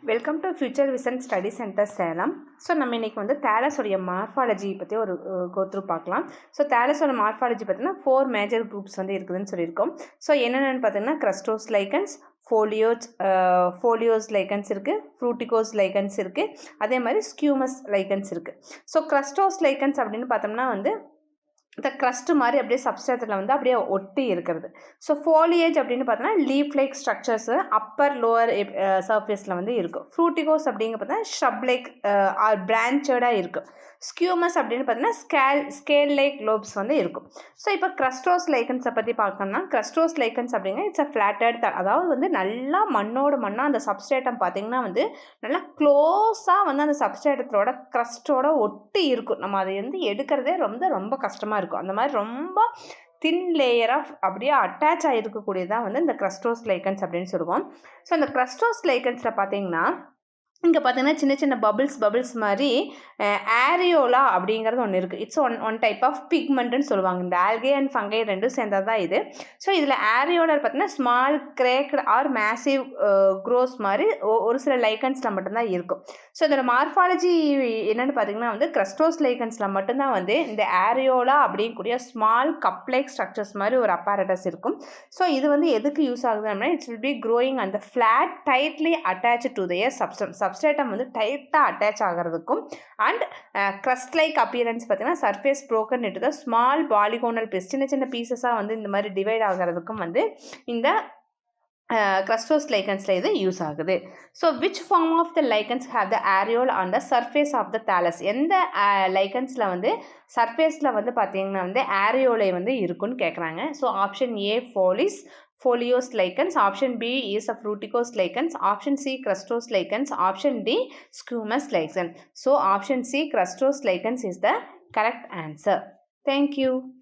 Welcome to future vision study centre Salem. So நம்ம இன்றைக்கி வந்து தேலஸோடைய மார்ஃபாலஜி பற்றி ஒரு கோத்ரூ பார்க்கலாம். ஸோ தேலஸோட மார்ஃபாலஜி பார்த்தீங்கன்னா 4 மேஜர் குரூப்ஸ் வந்து இருக்குதுன்னு சொல்லியிருக்கோம். ஸோ என்னென்னு பார்த்தீங்கன்னா கிரஸ்டோஸ் லைக்கன்ஸ், ஃபோலியோஸ் லைக்கன்ஸ் இருக்குது, ஃப்ரூட்டிகோஸ் லைக்கன்ஸ் இருக்குது, அதே மாதிரி ஸ்கியூமஸ் லைக்கன்ஸ் இருக்குது. ஸோ கிரஸ்டோஸ் லைக்கன்ஸ் அப்படின்னு பார்த்தோம்னா வந்து இந்த க்ரஸ்ட் மாதிரி அப்படியே சப்ஸ்ட்ரேட்டில் வந்து அப்படியே ஒட்டி இருக்கிறது. ஸோ ஃபோலியேஜ் அப்படின்னு பார்த்தோன்னா leaf like structures upper lower சர்ஃபேஸில் வந்து இருக்கும். ஃப்ரூட்டிகோஸ் அப்படிங்க பார்த்தா ஷ்ரப் லைக் ஆர் பிரான்ச்சடாக இருக்கும். ஸ்கியூமஸ் அப்படின்னு பார்த்தீங்கன்னா ஸ்கேல் லைக் லோப்ஸ் வந்து இருக்கும். ஸோ இப்போ கிரஸ்டோஸ் லைக்கன்ஸை பற்றி பார்க்கணும்னா கிரஸ்டோஸ் லைக்கன்ஸ் அப்படின்னா இட்ஸ் அ ஃப்ளாட்டட், அதாவது வந்து நல்லா மண்ணோட மண்ணாக அந்த சப்ஸ்ட்ரேட்டம் பார்த்திங்கன்னா வந்து நல்லா க்ளோஸாக வந்து அந்த சப்ஸ்ட்ரேட்டத்தோட க்ரஸ்ட்டோட ஒட்டி இருக்கும். நம்ம அதை வந்து எடுக்கிறதே ரொம்ப கஷ்டமாக இருக்கும். அந்த மாதிரி ரொம்ப தின் லேயர் ஆஃப் அப்படியே அட்டாச் ஆகிருக்கக்கூடியதான் வந்து இந்த கிரஸ்டோஸ் லைக்கன்ஸ் அப்படின்னு சொல்லுவோம். ஸோ இந்த கிரஸ்டோஸ் லைக்கன்ஸில் பார்த்தீங்கன்னா இங்கே பார்த்தீங்கன்னா சின்ன சின்ன பபிள்ஸ் மாதிரி ஏரியோலா அப்படிங்கிறது ஒன்று இருக்குது. இட்ஸ் ஒன் டைப் ஆஃப் பிக்மெண்ட்டுன்னு சொல்லுவாங்க. இந்த ஆல்கே அண்ட் ஃபங்கை ரெண்டும் சேர்ந்தது தான் இது. ஸோ இதில் ஏரியோலா பார்த்தீங்கன்னா ஸ்மால் கிரேக்டு ஆர் மேசிவ் க்ரோஸ் மாதிரி ஒரு சில லைக்கன்ஸில் மட்டும்தான் இருக்கும். ஸோ இதோட மார்ஃபாலஜி என்னென்னு பார்த்தீங்கன்னா வந்து கிரஸ்டோஸ் லைக்கன்ஸில் மட்டும்தான் வந்து இந்த ஏரியோலா அப்படிங்கக்கூடிய ஸ்மால் கப் லைக் ஸ்ட்ரக்சர்ஸ் மாதிரி ஒரு அப்பாரட்டஸ் இருக்கும். ஸோ இது வந்து எதுக்கு யூஸ் ஆகுது அப்படின்னா இட்ஸ் வில் பி க்ரோயிங் அந்த flat tightly attach to their substratum வந்து டைட்டாக அட்டாச் ஆகிறதுக்கும் அண்ட் க்ரஸ்ட் லைக் அப்பியரன்ஸ் பார்த்தீங்கன்னா surface broken into the small polygonal piece, சின்ன சின்ன பீசஸாக வந்து இந்த மாதிரி டிவைட் ஆகிறதுக்கும் வந்து இந்த கிரஸ்டோஸ் லைக்கன்ஸில் இது யூஸ் ஆகுது. So which form of the lichens have the areole on the surface of the thallus? எந்த லைக்கன்ஸில் வந்து சர்ஃபேஸில் வந்து பார்த்தீங்கன்னா வந்து ஏரியோலை வந்து இருக்குன்னு கேட்குறாங்க. So option A foliose lichens, option B is a fruticose lichens, option C crustose lichens, option D squamous lichens. So option C crustose lichens is the correct answer. Thank you.